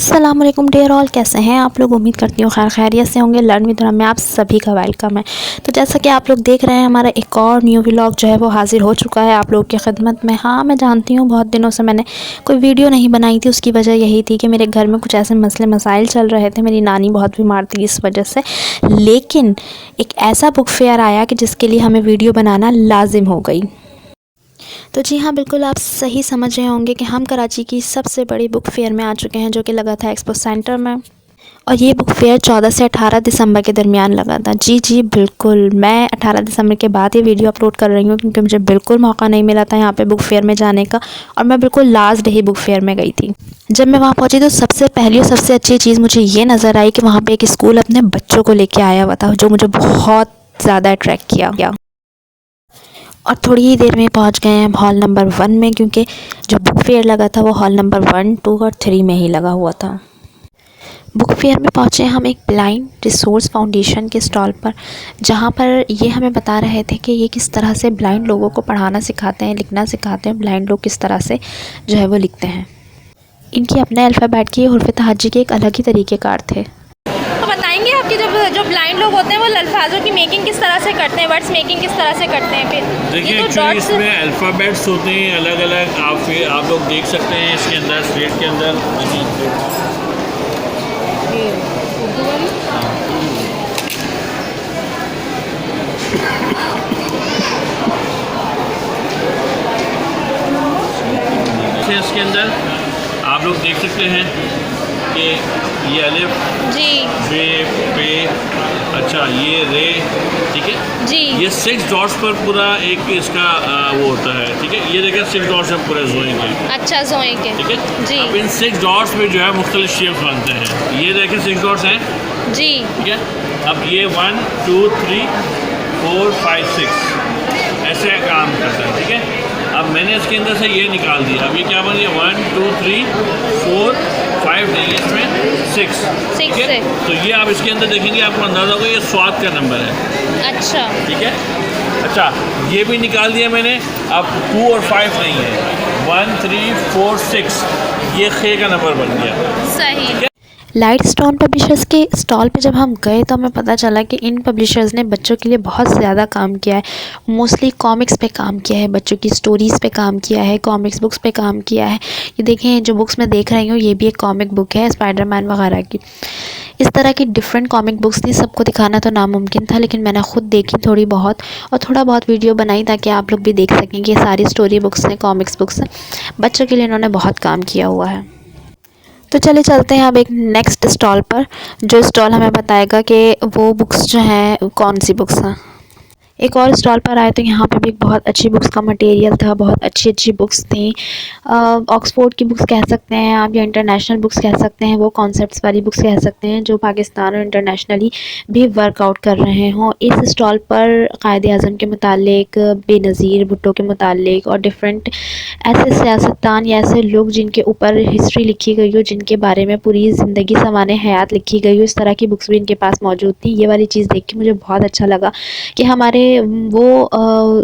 अस्सलाम वालेकुम dear all, कैसे हैं आप लोग। उम्मीद करती हूँ खैर खैरियत से होंगे। लर्न विद में आप सभी का वेलकम है। तो जैसा कि आप लोग देख रहे हैं, हमारा एक और न्यू व्लॉग जो है वो हाज़िर हो चुका है आप लोगों की खिदमत में। हाँ, मैं जानती हूँ बहुत दिनों से मैंने कोई वीडियो नहीं बनाई थी। उसकी वजह यही थी कि मेरे घर में कुछ ऐसे मसले मसाइल चल रहे थे। मेरी नानी बहुत बीमार थी इस वजह से, लेकिन एक ऐसा बुक फेयर आया कि जिसके लिए हमें वीडियो बनाना लाजिम हो गई। तो जी हाँ, बिल्कुल आप सही समझ रहे होंगे कि हम कराची की सबसे बड़ी बुक फेयर में आ चुके हैं, जो कि लगा था एक्सपो सेंटर में। और ये बुक फेयर 14 से 18 दिसंबर के दरमियान लगा था। जी बिल्कुल, मैं 18 दिसंबर के बाद ये वीडियो अपलोड कर रही हूँ, क्योंकि मुझे बिल्कुल मौका नहीं मिला था यहाँ पे बुक फेयर में जाने का। और मैं बिल्कुल लास्ट डे ही बुक फेयर में गई थी। जब मैं वहाँ पहुँची तो सबसे पहली और सबसे अच्छी चीज़ मुझे ये नज़र आई कि वहाँ पर एक स्कूल अपने बच्चों को लेके आया हुआ था, जो मुझे बहुत ज़्यादा अट्रैक्ट किया। और थोड़ी ही देर में पहुंच गए हैं हॉल नंबर 1 में, क्योंकि जो बुक फेयर लगा था वो हॉल नंबर 1, 2 और 3 में ही लगा हुआ था। बुक फेयर में पहुंचे हम एक ब्लाइंड रिसोर्स फाउंडेशन के स्टॉल पर, जहां पर ये हमें बता रहे थे कि ये किस तरह से ब्लाइंड लोगों को पढ़ाना सिखाते हैं, लिखना सिखाते हैं। ब्लाइंड लोग किस तरह से जो है वो लिखते हैं। इनकी अपने अल्फ़ाबेट की हुर्फ़ तहज्जी के एक अलग ही तरीक़ेकार थे। बताएंगे आपके जो ब्लाइंड लोग होते हैं वो अल्फाजों की मेकिंग किस तरह से करते हैं, वर्ड्स मेकिंग किस तरह से करते हैं। फिर देखिए, एक्चुअली इसमें अल्फ़ाबेट्स होते हैं अलग अलग। आप लोग देख सकते हैं इसके अंदर, स्लेट के अंदर। इसके अंदर आप लोग देख सकते हैं कि ये अलिफ जी, बे पे, अच्छा ये रे, ठीक है जी। ये 6 डॉट्स पर पूरा एक इसका वो होता है, ठीक है। ये देखिए 6 डॉट्स है पूरे जोए के। अच्छा, जोए के, ठीक है जी। अब इन 6 डॉट्स में जो है मुख्तलिफ शेप्स बनते हैं। ये देखिए 6 डॉट्स हैं, जी, ठीक है। अब ये 1 2 3 4 5 6 ऐसे काम करता है, ठीक है। अब मैंने इसके अंदर से ये निकाल दिया। अब ये क्या बन गया, 1 2 3 4 5 नहीं, इसमें 6, ठीक है। तो ये आप इसके अंदर देखेंगे, आपको अंदाज़ा होगा ये स्वाद का नंबर है। अच्छा, ठीक है। अच्छा, ये भी निकाल दिया मैंने। अब 2 और 5 नहीं है, 1 3 4 6, ये खे का नंबर बन गया, सही। ठीक है। लाइट स्टोन पब्लिशर्स के स्टॉल पे जब हम गए तो हमें पता चला कि इन पब्लिशर्स ने बच्चों के लिए बहुत ज़्यादा काम किया है। मोस्टली कॉमिक्स पे काम किया है, बच्चों की स्टोरीज़ पे काम किया है, कॉमिक्स बुक्स पे काम किया है। ये देखें, जो बुक्स मैं देख रही हूँ ये भी एक कॉमिक बुक है, स्पाइडरमैन वगैरह की। इस तरह की डिफरेंट कॉमिक बुक्स थी। सबको दिखाना तो नामुमकिन था, लेकिन मैंने ख़ुद देखी थोड़ी बहुत, और थोड़ा बहुत वीडियो बनाई ताकि आप लोग भी देख सकें कि ये सारी स्टोरी बुक्स हैं, कॉमिक्स बुक्स हैं। बच्चों के लिए इन्होंने बहुत काम किया हुआ है। तो चले चलते हैं अब एक नेक्स्ट स्टॉल पर, जो स्टॉल हमें बताएगा कि वो बुक्स जो हैं कौन सी बुक्स हैं। एक और स्टॉल पर आए तो यहाँ पे भी बहुत अच्छी बुक्स का मटेरियल था, बहुत अच्छी बुक्स थी। ऑक्सफोर्ड की बुक्स कह सकते हैं आप, या इंटरनेशनल बुक्स कह सकते हैं, वो कॉन्सेप्ट्स वाली बुक्स कह सकते हैं, जो पाकिस्तान और इंटरनेशनली भी वर्कआउट कर रहे हों। इस स्टॉल पर कायद-ए-आज़म के मुतालिक, बेनज़ीर भुट्टो के मुतालिक, और डिफरेंट ऐसे सियासतदान या ऐसे लोग जिनके ऊपर हिस्ट्री लिखी गई हो, जिनके बारे में पूरी ज़िंदगी सामाने हयात लिखी गई हो, इस तरह की बुक्स भी इनके पास मौजूद थी। ये वाली चीज़ देख के मुझे बहुत अच्छा लगा कि हमारे वो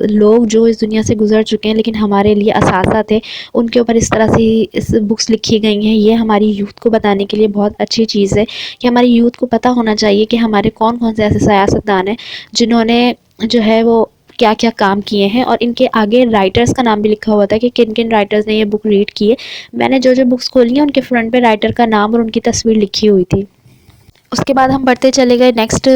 लोग जो इस दुनिया से गुज़र चुके हैं, लेकिन हमारे लिए असासा थे, उनके ऊपर इस तरह से इस बुक्स लिखी गई हैं। ये हमारी यूथ को बताने के लिए बहुत अच्छी चीज़ है कि हमारी यूथ को पता होना चाहिए कि हमारे कौन कौन से ऐसे सियासतदान हैं जिन्होंने जो है वो क्या क्या काम किए हैं। और इनके आगे राइटर्स का नाम भी लिखा हुआ था कि किन किन राइटर्स ने ये बुक रीड की है। मैंने जो बुक्स खोली हैं उनके फ्रंट पे राइटर का नाम और उनकी तस्वीर लिखी हुई थी। उसके बाद हम बढ़ते चले गए नेक्स्ट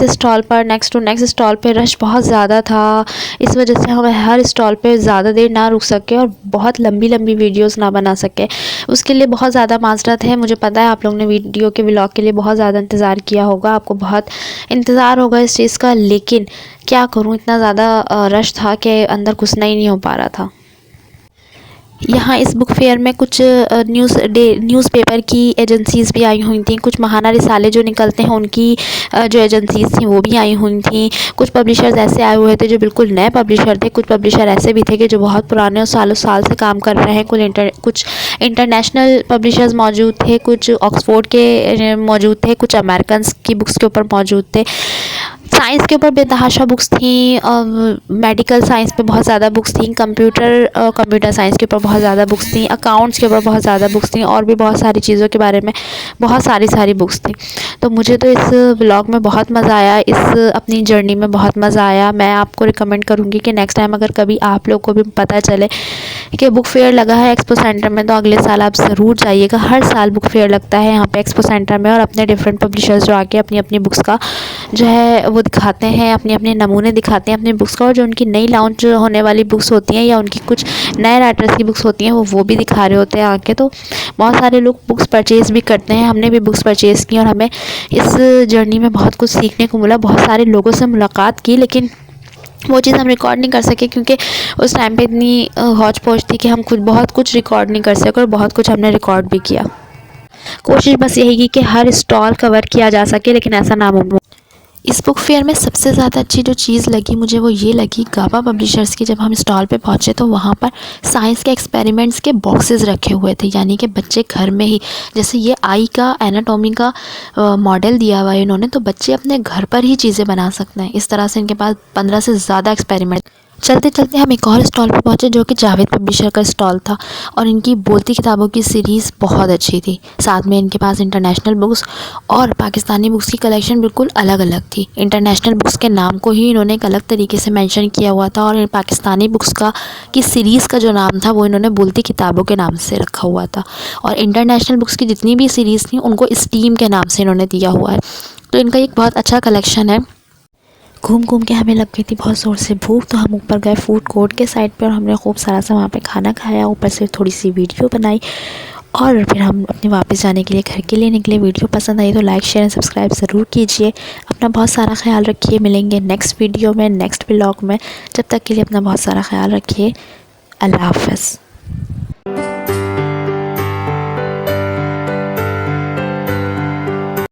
स्टॉल पर रश बहुत ज़्यादा था, इस वजह से हम हर स्टॉल पे ज़्यादा देर ना रुक सके और बहुत लंबी वीडियोस ना बना सके। उसके लिए बहुत ज़्यादा माज़रत है। मुझे पता है आप लोगों ने वीडियो के व्लॉग के लिए बहुत ज़्यादा इंतज़ार किया होगा, आपको बहुत इंतज़ार होगा इस चीज़ का, लेकिन क्या करूँ, इतना ज़्यादा रश था कि अंदर घुसना ही नहीं हो पा रहा था। यहाँ इस बुक फेयर में कुछ न्यूज़पेपर की एजेंसीज़ भी आई हुई थी, कुछ महाना रिसाले जो निकलते हैं उनकी जो एजेंसीज़ थी वो भी आई हुई थी। कुछ पब्लिशर्स ऐसे आए हुए थे जो बिल्कुल नए पब्लिशर थे, कुछ पब्लिशर ऐसे भी थे कि जो बहुत पुराने और सालों साल से काम कर रहे हैं। कुछ इंटरनेशनल पब्लिशर्स मौजूद थे, कुछ ऑक्सफोर्ड के मौजूद थे, कुछ अमेरिकन की बुक्स के ऊपर मौजूद थे। साइंस के ऊपर बेतहाशा बुक्स थी, मेडिकल साइंस पे बहुत ज़्यादा बुक्स थी, कंप्यूटर साइंस के ऊपर बहुत ज़्यादा बुक्स थी, अकाउंट्स के ऊपर बहुत ज़्यादा बुक्स थी, और भी बहुत सारी चीज़ों के बारे में बहुत सारी बुक्स थी। तो मुझे तो इस व्लॉग में बहुत मज़ा आया, इस अपनी जर्नी में बहुत मज़ा आया। मैं आपको रिकमेंड करूँगी कि नेक्स्ट टाइम अगर कभी आप लोग को भी पता चले कि बुक फेयर लगा है एक्सपो सेंटर में, तो अगले साल आप ज़रूर जाइएगा। हर साल बुक फेयर लगता है यहाँ पे एक्सपो सेंटर में, और अपने डिफरेंट पब्लिशर्स जो आके अपनी अपनी बुक्स का जो है वो दिखाते हैं, अपने अपने नमूने दिखाते हैं अपनी बुक्स का, और जो उनकी नई लॉन्च होने वाली बुक्स होती हैं या उनकी कुछ नए राइटर्स की बुक्स होती हैं वो भी दिखा रहे होते हैं आके। तो बहुत सारे लोग बुक्स परचेज़ भी करते हैं, हमने भी बुक्स परचेज़ की और हमें इस जर्नी में बहुत कुछ सीखने को मिला, बहुत सारे लोगों से मुलाकात की, लेकिन वो चीज़ हम रिकॉर्ड नहीं कर सके क्योंकि उस टाइम पे इतनी हौच पौच थी कि हम खुद बहुत कुछ रिकॉर्ड नहीं कर सके, और बहुत कुछ हमने रिकॉर्ड भी किया। कोशिश बस यही की कि हर स्टॉल कवर किया जा सके, लेकिन ऐसा नामुमकिन। इस बुक फेयर में सबसे ज़्यादा अच्छी जो चीज़ लगी मुझे वो ये लगी गाबा पब्लिशर्स की। जब हम स्टॉल पे पहुँचे तो वहाँ पर साइंस के एक्सपेरिमेंट्स के बॉक्सेस रखे हुए थे, यानी कि बच्चे घर में ही, जैसे ये आई का एनाटॉमी का मॉडल दिया हुआ है इन्होंने, तो बच्चे अपने घर पर ही चीज़ें बना सकते हैं। इस तरह से इनके पास 15 से ज़्यादा एक्सपेरिमेंट। चलते चलते हम एक और स्टॉल पे पहुँचे जो कि जावेद पब्लिशर का स्टॉल था, और इनकी बोलती किताबों की सीरीज़ बहुत अच्छी थी। साथ में इनके पास इंटरनेशनल बुक्स और पाकिस्तानी बुक्स की कलेक्शन बिल्कुल अलग अलग थी। इंटरनेशनल बुक्स के नाम को ही इन्होंने एक अलग तरीके से मेंशन किया हुआ था, और पाकिस्तानी बुक्स की सीरीज़ का जो नाम था वो इन्होंने बोलती किताबों के नाम से रखा हुआ था, और इंटरनेशनल बुक्स की जितनी भी सीरीज़ थी उनको स्टीम के नाम से इन्होंने दिया हुआ है। तो इनका एक बहुत अच्छा कलेक्शन है। घूम घूम के हमें लग गई थी बहुत ज़ोर से भूख, तो हम ऊपर गए फूड कोर्ट के साइड पे, और हमने खूब सारा सा वहाँ पे खाना खाया, ऊपर से थोड़ी सी वीडियो बनाई, और फिर हम अपने वापस जाने के लिए घर के लिए निकले। वीडियो पसंद आई तो लाइक शेयर एंड सब्सक्राइब ज़रूर कीजिए। अपना बहुत सारा ख्याल रखिए। मिलेंगे नेक्स्ट वीडियो में, नेक्स्ट व्लॉग में। जब तक के लिए अपना बहुत सारा ख्याल रखिए। अल्लाह हाफ़िज़।